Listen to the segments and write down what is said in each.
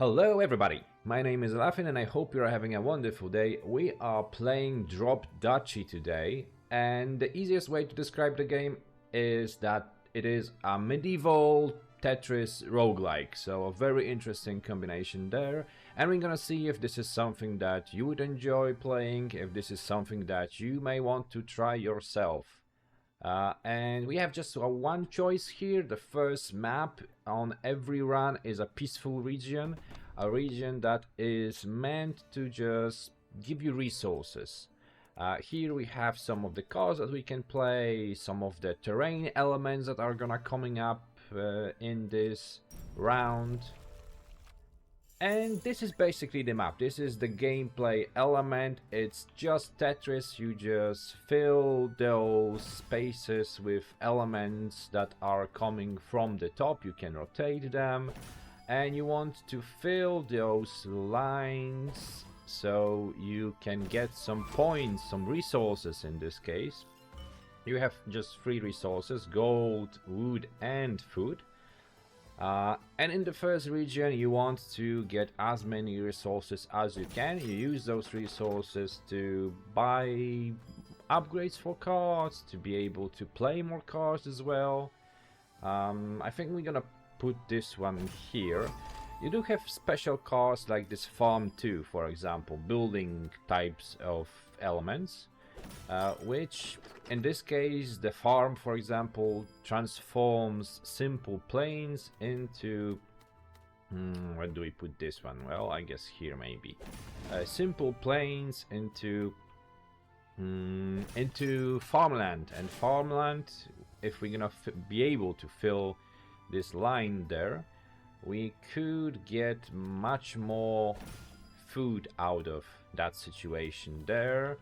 Hello everybody, my name is Lafin and I hope you are having a wonderful day. We are playing Duchy today, and the easiest way to describe the game is that it is a medieval Tetris roguelike, so a very interesting combination there. And we're gonna see if this is something that you would enjoy playing, if this is something that you may want to try yourself. And we have just one choice here. The first map on every run is a peaceful region, a region that is meant to just give you resources. Here we have some of the cards that we can play, some of the terrain elements that are gonna coming up in this round. And this is basically the map. This is the gameplay element. It's just Tetris. You just fill those spaces with elements that are coming from the top. You can rotate them. And you want to fill those lines so you can get some points, some resources in this case. You have just 3 resources: gold, wood and food. And in the first region you want to get as many resources as you can. You use those resources to buy upgrades for cards, to be able to play more cards as well. I think we're gonna put this one here. You do have special cards like this farm 2, for example, building types of elements. Which in this case, the farm, for example, transforms simple plains into where do we put this one? Well, I guess here maybe simple plains into farmland. And farmland, if we're gonna be able to fill this line there, we could get much more food out of that situation there.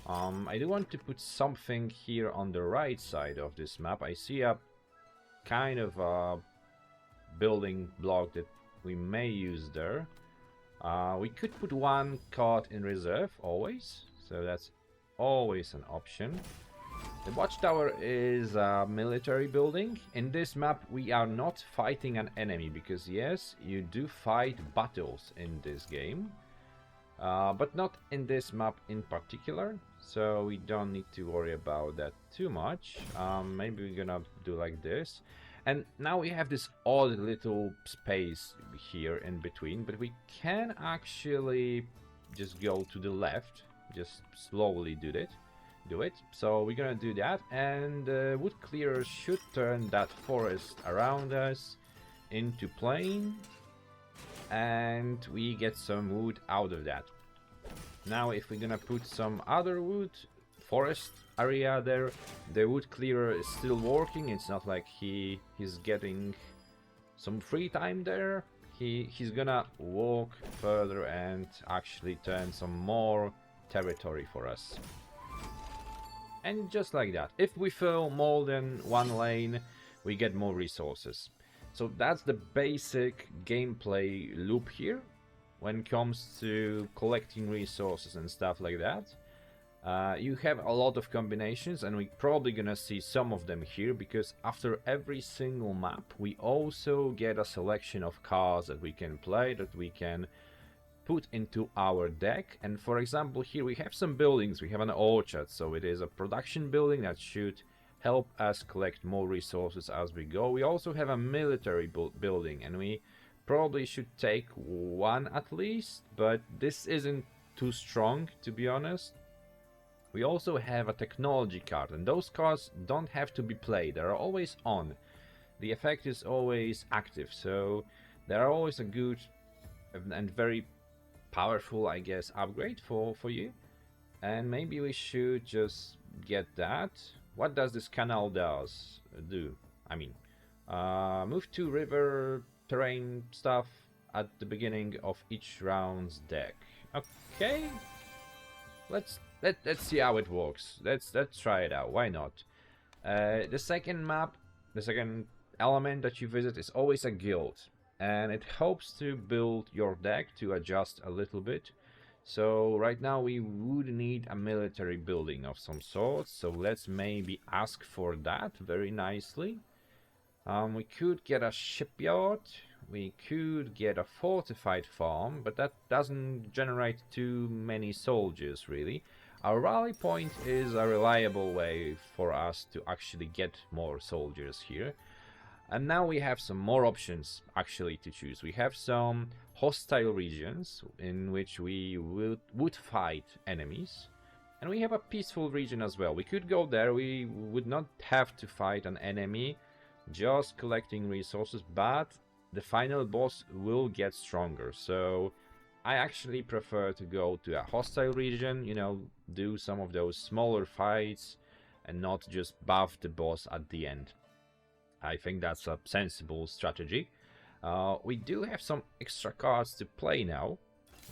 I do want to put something here on the right side of this map. I see a kind of a building block that we may use there. We could put one card in reserve always, so that's always an option. The watchtower is a military building. In this map we are not fighting an enemy, because yes, you do fight battles in this game. But not in this map in particular, so we don't need to worry about that too much. Maybe we're gonna do like this. And now we have this odd little space here in between, but we can actually just go to the left, just slowly do it. So we're gonna do that, and wood clearer should turn that forest around us into plain, and we get some wood out of that. Now if we're gonna put some other wood, forest area there, the wood clearer is still working. It's not like he's getting some free time there. He's gonna walk further and actually turn some more territory for us. And just like that, if we fill more than one lane, we get more resources. So that's the basic gameplay loop here when it comes to collecting resources and stuff like that. You have a lot of combinations, and we're probably gonna see some of them here, because after every single map we also get a selection of cards that we can play, that we can put into our deck. And for example, here we have some buildings. We have an orchard, so it is a production building that should help us collect more resources as we go. We also have a military building, and we probably should take one at least, but this isn't too strong, to be honest. We also have a technology card, and those cards don't have to be played. They are always on. The effect is always active, so they are always a good and very powerful, I guess, upgrade for you. And maybe we should just get that. What does this canal do? I mean, move to river terrain stuff at the beginning of each round's deck. Okay, let's see how it works. Let's try it out. Why not? The second map, the second element that you visit is always a guild, and it helps to build your deck to adjust a little bit. So right now we would need a military building of some sort, so let's maybe ask for that very nicely. We could get a shipyard. we could get a fortified farm, but that doesn't generate too many soldiers, really. Our rally point is a reliable way for us to actually get more soldiers here. And now we have some more options, actually, to choose. We have some hostile regions in which we would fight enemies. And we have a peaceful region as well. We could go there, we would not have to fight an enemy, just collecting resources, but the final boss will get stronger. So I actually prefer to go to a hostile region, you know, do some of those smaller fights and not just buff the boss at the end. I think that's a sensible strategy. We do have some extra cards to play now,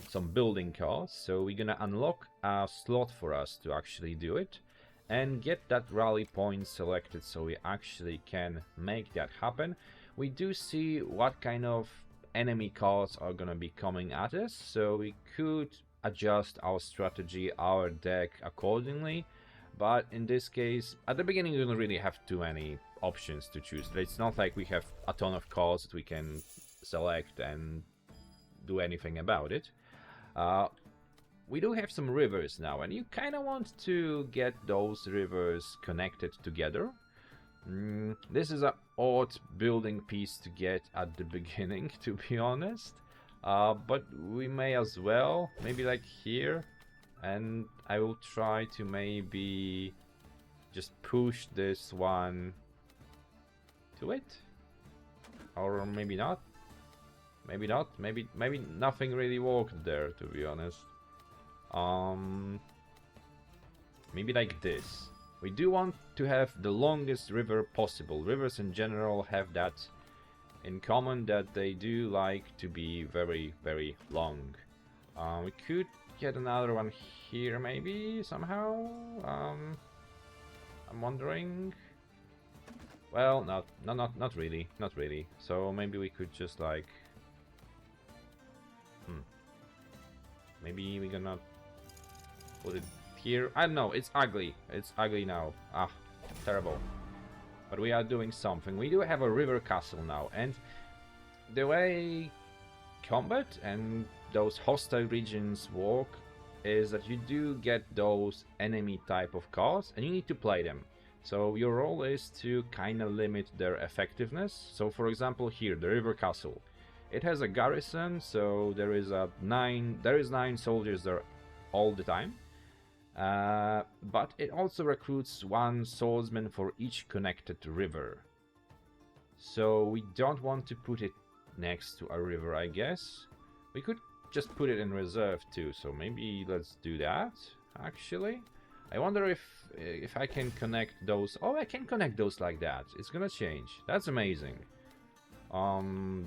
some building cards, so we're gonna unlock a slot for us to actually do it and get that rally point selected so we actually can make that happen. We do see what kind of enemy cards are gonna be coming at us, so we could adjust our strategy, our deck accordingly. But in this case, at the beginning, we don't really have too many options to choose. It's not like we have a ton of cards that we can select and do anything about it. We do have some rivers now, and you kind of want to get those rivers connected together. This is an odd building piece to get at the beginning, to be honest. But we may as well, maybe like here. And I will try to maybe just push this one to it. Or maybe not. Maybe not. Maybe nothing really worked there, to be honest. Maybe like this. We do want to have the longest river possible. Rivers in general have that in common, that they do like to be very, very long. We could get another one here, maybe, somehow. I'm wondering. Well, not really, not really. So maybe we could just like, maybe we're gonna put it here. I don't know. It's ugly. It's ugly now. Ah, terrible. But we are doing something. We do have a river castle now, and the way combat and those hostile regions work is that you do get those enemy type of cards and you need to play them. So your role is to kind of limit their effectiveness. So for example here, the river castle. It has a garrison, so there is 9 soldiers there all the time. But it also recruits 1 swordsman for each connected river. So we don't want to put it next to a river, I guess. We could just put it in reserve too, so maybe let's do that, actually. I wonder if I can connect those. Oh, I can connect those like that. It's gonna change. That's amazing.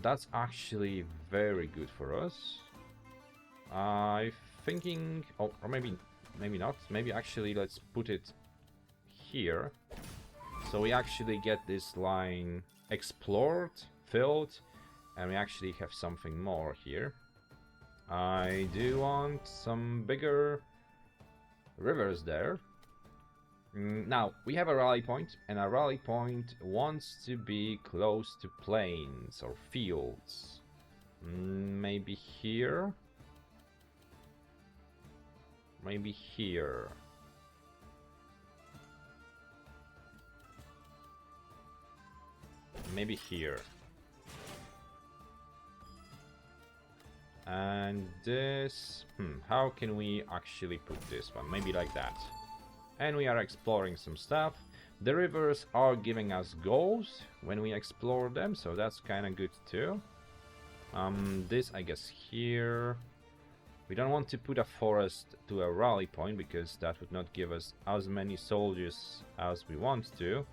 That's actually very good for us. I'm thinking, oh, or maybe not. Maybe actually let's put it here, so we actually get this line explored, filled, and we actually have something more here. I do want some bigger rivers there. Now, we have a rally point, and a rally point wants to be close to plains or fields. Maybe here? Maybe here. Maybe here. And this... how can we actually put this one? Maybe like that. And we are exploring some stuff. The rivers are giving us goals when we explore them, so that's kind of good too. This, I guess, here. We don't want to put a forest to a rally point, because that would not give us as many soldiers as we want to.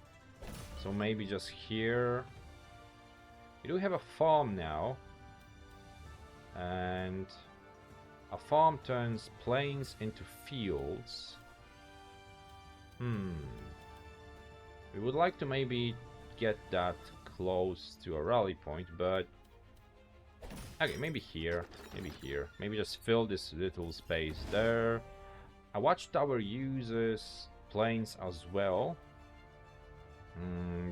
So maybe just here. We do have a farm now. And a farm turns plains into fields. We would like to maybe get that close to a rally point, but okay, maybe here, maybe just fill this little space there. A watchtower uses plains as well.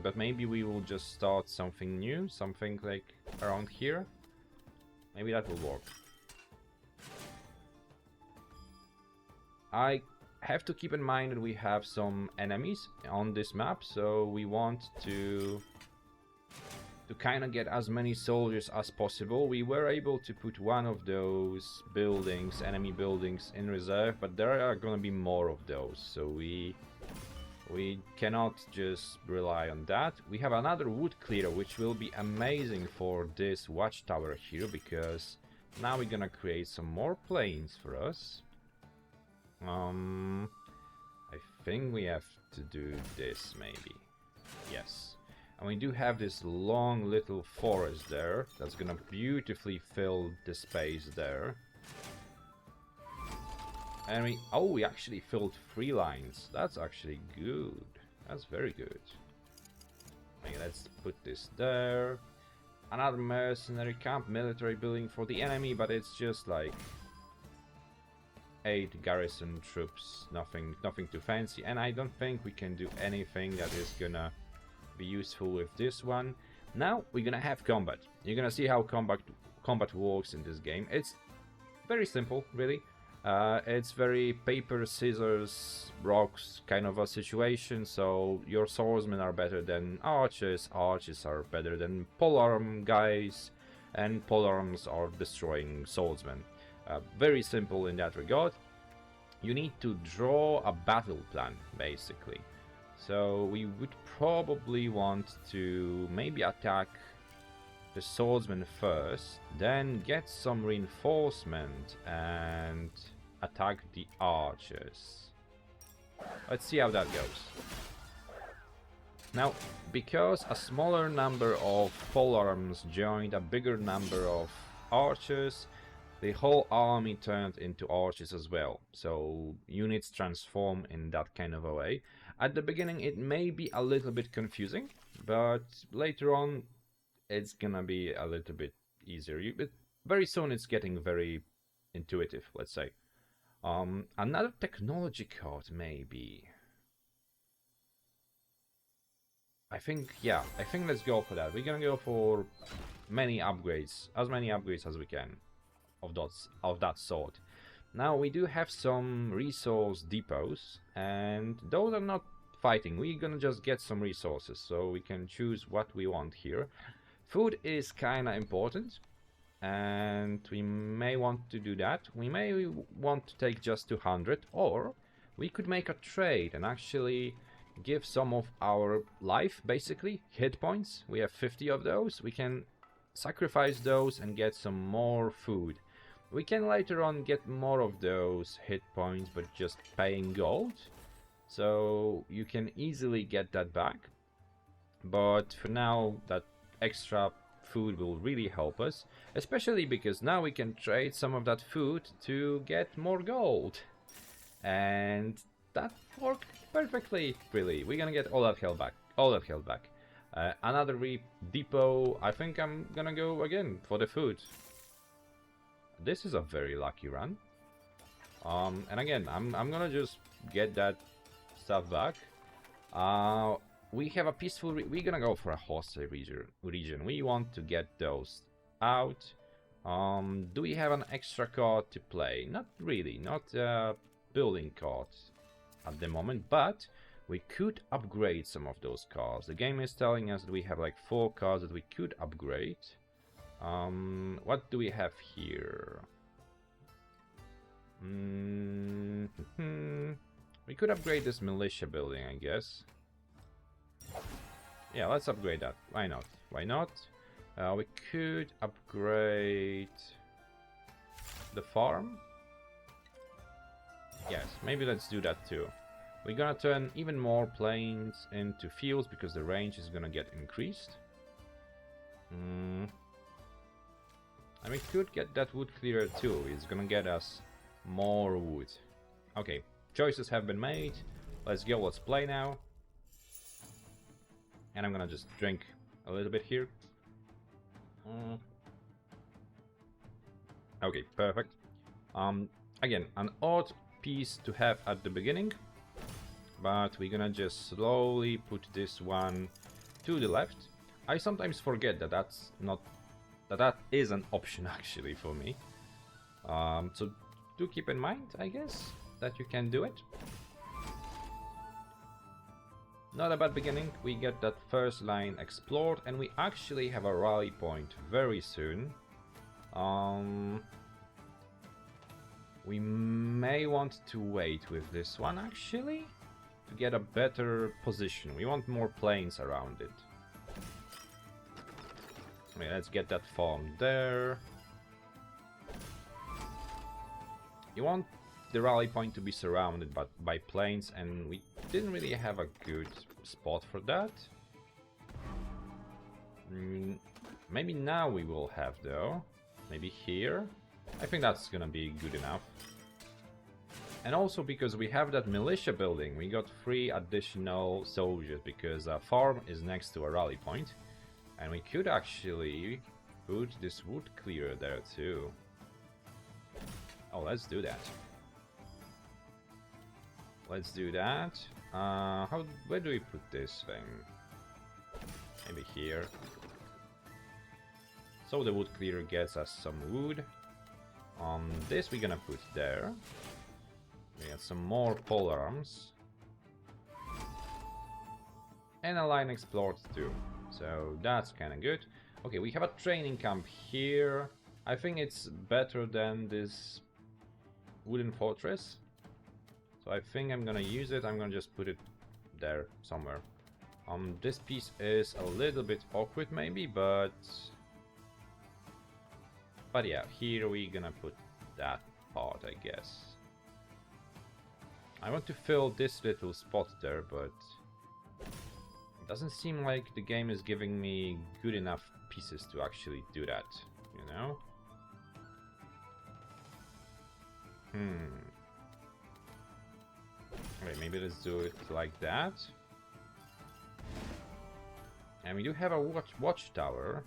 But maybe we will just start something new, something like around here. Maybe that will work. I have to keep in mind that we have some enemies on this map, so we want to kind of get as many soldiers as possible. We were able to put one of those buildings, enemy buildings, in reserve, but there are gonna be more of those, so we cannot just rely on that. We have another wood clearer, which will be amazing for this watchtower here, because now we're gonna create some more planes for us. I think we have to do this, maybe. Yes. And we do have this long little forest there that's gonna beautifully fill the space there. And we actually filled 3 lines. That's actually good. That's very good. Okay, let's put this there. Another mercenary camp, military building for the enemy, but it's just like 8 garrison troops, nothing too fancy, and I don't think we can do anything that is gonna be useful with this one. Now we're gonna have combat. You're gonna see how combat works in this game. It's very simple, really. It's very paper, scissors, rocks kind of a situation, so your swordsmen are better than archers, archers are better than polearm guys, and polearms are destroying swordsmen. Very simple in that regard. You need to draw a battle plan, basically. So we would probably want to maybe attack the swordsman first, then get some reinforcement and attack the archers. Let's see how that goes. Now, because a smaller number of polearms joined a bigger number of archers, the whole army turned into archers as well. So units transform in that kind of a way. At the beginning it may be a little bit confusing, but later on it's gonna be a little bit easier. But very soon it's getting very intuitive, let's say. Another technology card maybe. I think let's go for that. We're gonna go for many upgrades, as many upgrades as we can of that sort. Now we do have some resource depots, and those are not fighting. We're gonna just get some resources, so we can choose what we want here. Food is kinda important, and we may want to do that. We may want to take just 200, or we could make a trade and actually give some of our life, basically, hit points. We have 50 of those. We can sacrifice those and get some more food. We can later on get more of those hit points, but just paying gold. So you can easily get that back. But for now, that extra food will really help us. Especially because now we can trade some of that food to get more gold. And that worked perfectly, really. We're gonna get all that health back. Another depot. I think I'm gonna go again for the food. This is a very lucky run. And again, I'm gonna just get that stuff back. We have a peaceful. We're gonna go for a hostile region. We want to get those out. Do we have an extra card to play? Not really. Not a building card at the moment, but we could upgrade some of those cards. The game is telling us that we have like 4 cards that we could upgrade. What do we have here? We could upgrade this militia building, I guess. Yeah, let's upgrade that. Why not? Why not? We could upgrade the farm. Yes, maybe let's do that too. We're gonna turn even more plains into fields because the range is gonna get increased. And we could get that wood clearer too. It's gonna get us more wood. Okay, choices have been made. Let's go, let's play now. And I'm gonna just drink a little bit here. Okay, perfect. Again, an odd piece to have at the beginning, but we're gonna just slowly put this one to the left. I sometimes forget that that is an option actually for me. So do keep in mind, I guess, that you can do it. Not a bad beginning. We get that first line explored, and we actually have a rally point very soon. We may want to wait with this one actually to get a better position. We want more planes around it. Okay, let's get that farm there. You want the rally point to be surrounded by planes, and we didn't really have a good spot for that. Maybe now we will have though. Maybe here. I think that's gonna be good enough. And also because we have that militia building, we got 3 additional soldiers because a farm is next to a rally point. And we could actually put this wood clearer there too. Oh, let's do that. Let's do that. Where do we put this thing? Maybe here. So the wood clearer gets us some wood. This we're gonna put there. We got some more pole arms. And a line explored too. So that's kinda good. Okay, we have a training camp here. I think it's better than this wooden fortress. So I think I'm gonna use it. I'm gonna just put it there somewhere. This piece is a little bit awkward maybe, but yeah, here we're gonna put that part, I guess. I want to fill this little spot there, but it doesn't seem like the game is giving me good enough pieces to actually do that, you know? Okay, maybe let's do it like that. And we do have a watchtower.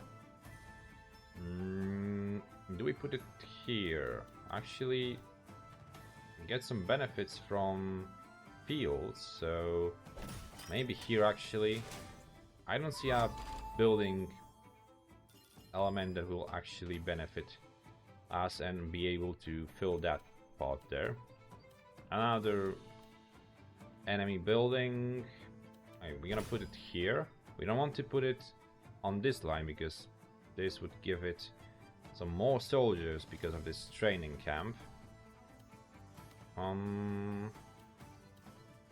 Do we put it here? Actually, we get some benefits from fields, so maybe here actually. I don't see a building element that will actually benefit us and be able to fill that part there. Another enemy building. We're gonna put it here. We don't want to put it on this line because this would give it some more soldiers because of this training camp.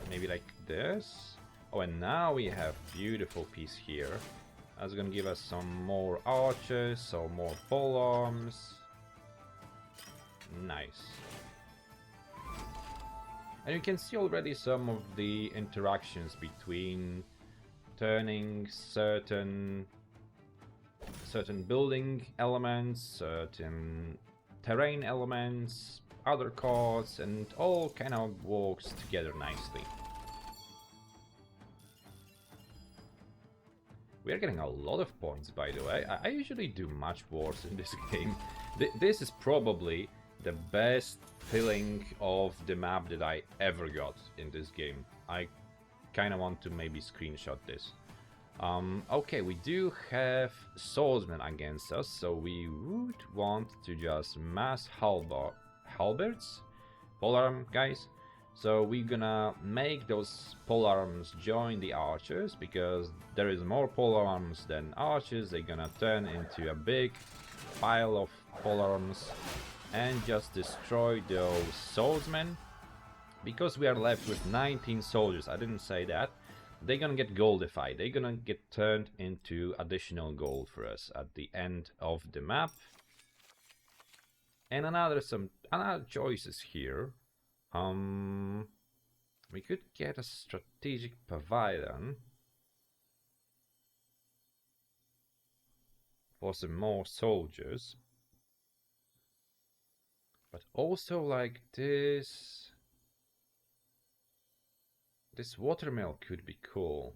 Maybe like this. Oh, and now we have beautiful piece here. That's gonna give us some more archers, some more pole arms. Nice. And you can see already some of the interactions between turning certain building elements, certain terrain elements, other cards, and all kind of works together nicely. We are getting a lot of points, by the way. I usually do much wars in this game. This is probably the best filling of the map that I ever got in this game. I kind of want to maybe screenshot this. Okay, we do have swordsmen against us, so we would want to just mass halberds? Polearm guys. So we're gonna make those polearms join the archers, because there is more polearms than archers. They're gonna turn into a big pile of polearms and just destroy those swordsmen. Because we are left with 19 soldiers, I didn't say that, they're gonna get goldified. They're gonna get turned into additional gold for us at the end of the map. And another choices here. We could get a strategic pavilion for some more soldiers. But also like this watermill could be cool.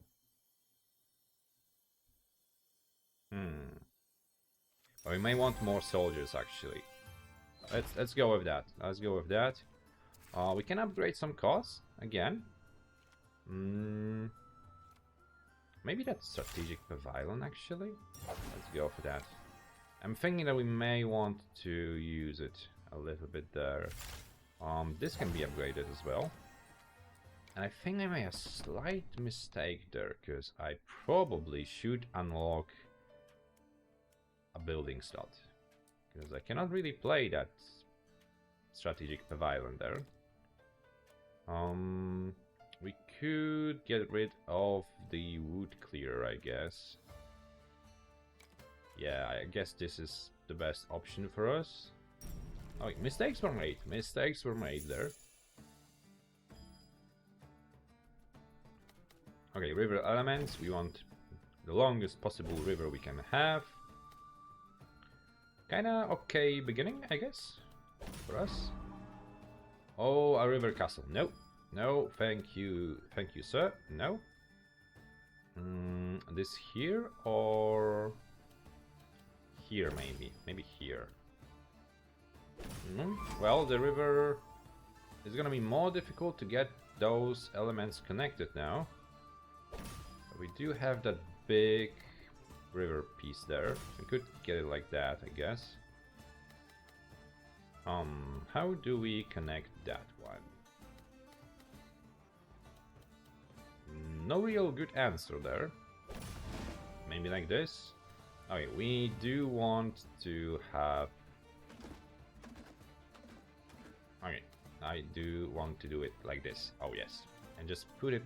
But we may want more soldiers actually. Let's go with that. Let's go with that. We can upgrade some costs again. Maybe that's strategic pavilion, actually. Let's go for that. I'm thinking that we may want to use it a little bit there. This can be upgraded as well. And I think I made a slight mistake there, because I probably should unlock a building slot. Because I cannot really play that strategic pavilion there. We could get rid of the wood clearer, I guess. Yeah, I guess this is the best option for us. Oh, mistakes were made. Mistakes were made there. Okay, river elements. We want the longest possible river we can have. Kinda okay beginning, I guess, for us. Oh, a river castle. No. No, thank you. Thank you, sir. No. This here or here, maybe. Maybe here. Well, the river is gonna be more difficult to get those elements connected now. But we do have that big river piece there. We could get it like that, I guess. How do we connect that one? No real good answer there. Maybe like this. Okay, we do want to have... Okay, I do want to do it like this. Oh yes. And just put it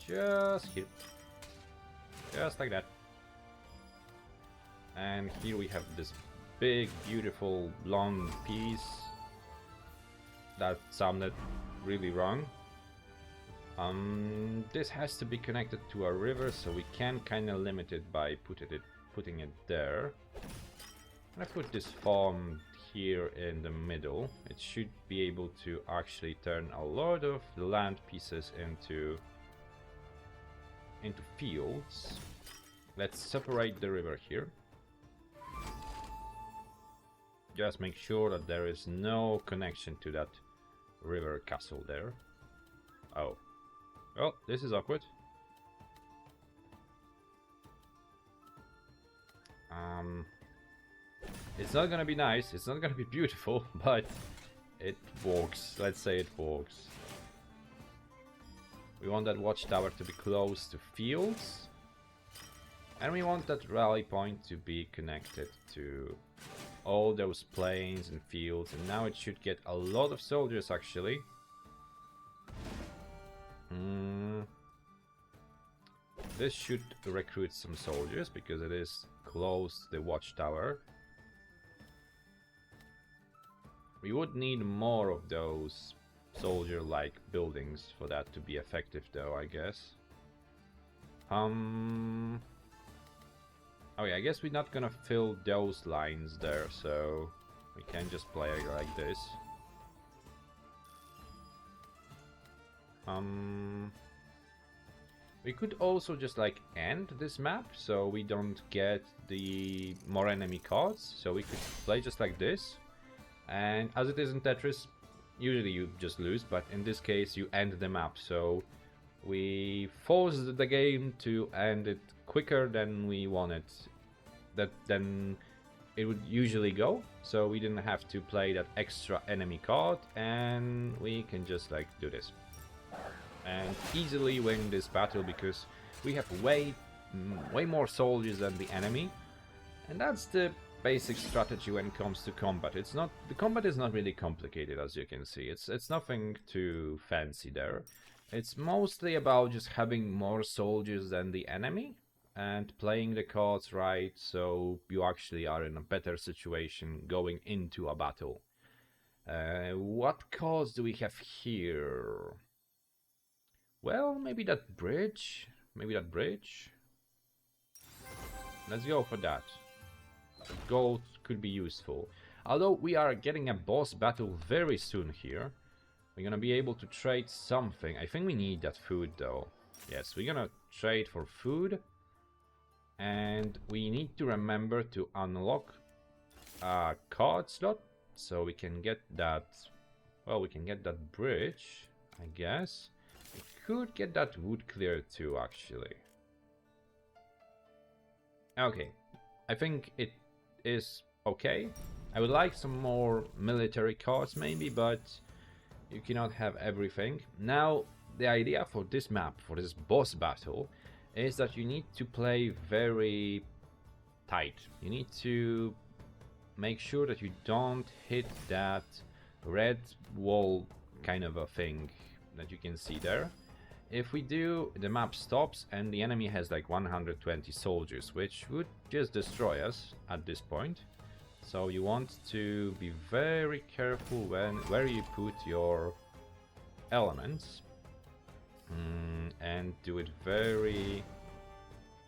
just here. Just like that. And here we have this big, beautiful, long piece. That sounded really wrong. This has to be connected to a river, so we can kind of limit it by putting it there. And I put this farm here in the middle. It should be able to actually turn a lot of the land pieces into fields. Let's separate the river here. Just make sure that there is no connection to that river castle there. Oh. Well, this is awkward. It's not gonna be nice, it's not gonna be beautiful, but it works. Let's say it works. We want that watchtower to be close to fields. And we want that rally point to be connected to all those plains and fields. And now it should get a lot of soldiers, actually. This should recruit some soldiers because it is close to the watchtower. We would need more of those soldier-like buildings for that to be effective, though, I guess. Okay, I guess we're not gonna fill those lines there, so we can just play it like this. We could also just like end this map so we don't get the more enemy cards. So we could play just like this. And as it is in Tetris, usually you just lose, but in this case you end the map. So we forced the game to end it quicker than we wanted. Then it would usually go. So we didn't have to play that extra enemy card, and we can just like do this. And easily win this battle because we have way more soldiers than the enemy, and that's the basic strategy when it comes to combat. The combat is not really complicated, as you can see. It's nothing too fancy there. It's mostly about just having more soldiers than the enemy and playing the cards right, so you actually are in a better situation going into a battle. What cards do we have here? Well, maybe that bridge. Let's go for that. Gold could be useful. Although we are getting a boss battle very soon here. We're gonna be able to trade something. I think we need that food though. Yes, we're gonna trade for food. And we need to remember to unlock a card slot. So we can get that... Well, we can get that bridge, I guess. We could get that wood cleared too, actually. Okay, I think it is okay. I would like some more military cards maybe, but you cannot have everything. Now, the idea for this map, for this boss battle, is that you need to play very tight. You need to make sure that you don't hit that red wall kind of a thing that you can see there. If we do, the map stops and the enemy has like 120 soldiers, which would just destroy us at this point. So you want to be very careful where you put your elements, and do it very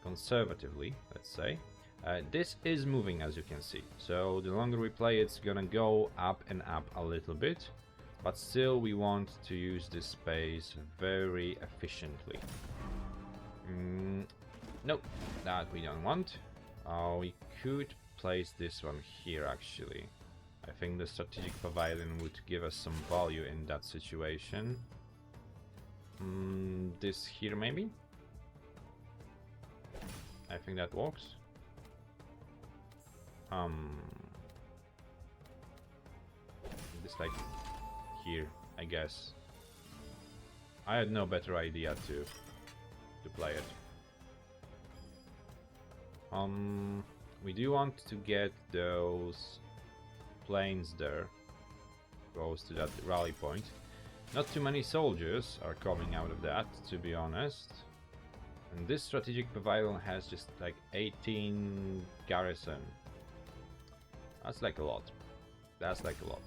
conservatively, let's say. This is moving, as you can see, so the longer we play it's gonna go up and up a little bit, but still we want to use this space very efficiently. Nope, that we don't want. We could place this one here actually. I think the strategic pavilion would give us some value in that situation. This here maybe? I think that works. This like here, I guess. I had no better idea to play it. We do want to get those planes there, close to that rally point. Not too many soldiers are coming out of that, to be honest. And this strategic pavilion has just like 18 garrison. That's like a lot. That's like a lot.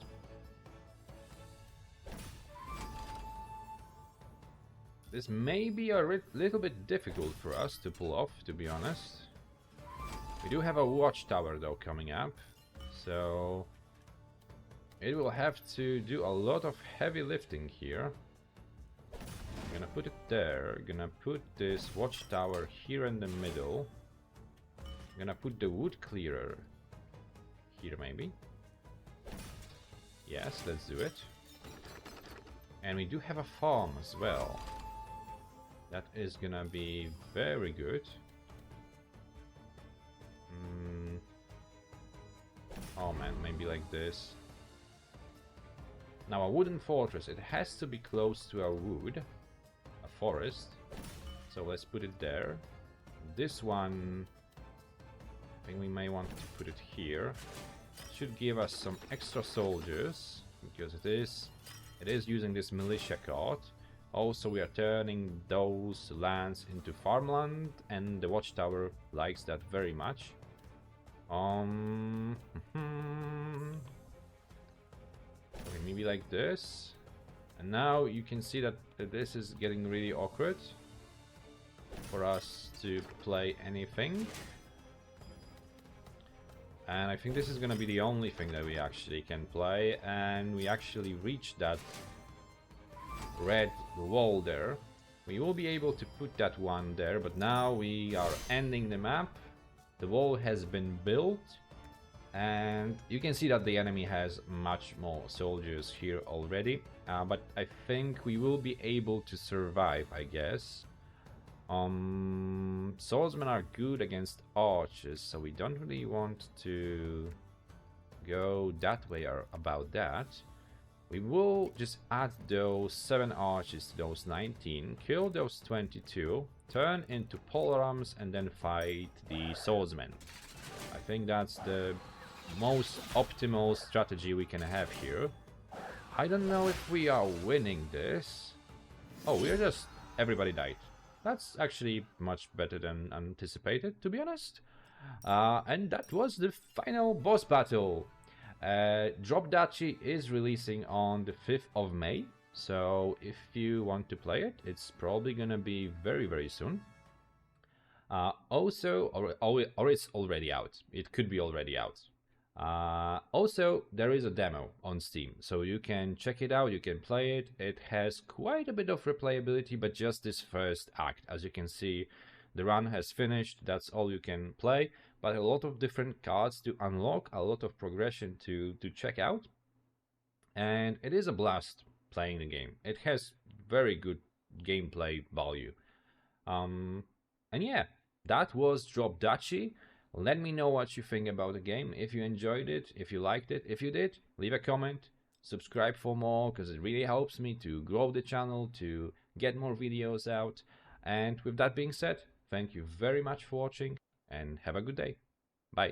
This may be a little bit difficult for us to pull off, to be honest. We do have a watchtower though coming up, so it will have to do a lot of heavy lifting here. I'm gonna put it there, gonna put this watchtower here in the middle. I'm gonna put the wood clearer here maybe. Yes, let's do it. And we do have a farm as well. That is gonna be very good. Oh man, maybe like this. Now a wooden fortress, it has to be close to a wood, a forest. So let's put it there. This one, I think we may want to put it here. Should give us some extra soldiers, because it is using this militia card. Also, we are turning those lands into farmland, and the watchtower likes that very much. Okay, maybe like this. And now you can see that this is getting really awkward for us to play anything. And I think this is gonna be the only thing that we actually can play, and we actually reach that red wall there. We will be able to put that one there, but now we are ending the map. The wall has been built, and you can see that the enemy has much more soldiers here already, but I think we will be able to survive, I guess. Swordsmen are good against archers, so we don't really want to go that way or about that. We will just add those 7 archers to those 19, kill those 22, turn into polearms, and then fight the swordsmen. I think that's the most optimal strategy we can have here. I don't know if we are winning this. Oh, we're just... everybody died. That's actually much better than anticipated, to be honest. And that was the final boss battle. Drop Duchy is releasing on the 5th of May, so if you want to play it, it's probably gonna be very, very soon. Also, or it's already out. It could be already out. Also, there is a demo on Steam, so you can check it out, you can play it. It has quite a bit of replayability, but just this first act. As you can see, the run has finished, that's all you can play, but a lot of different cards to unlock, a lot of progression to check out. And it is a blast playing the game. It has very good gameplay value. And yeah, that was Drop Duchy. Let me know what you think about the game, if you enjoyed it, if you liked it. If you did, leave a comment, subscribe for more, because it really helps me to grow the channel, to get more videos out. And with that being said, thank you very much for watching, and have a good day. Bye.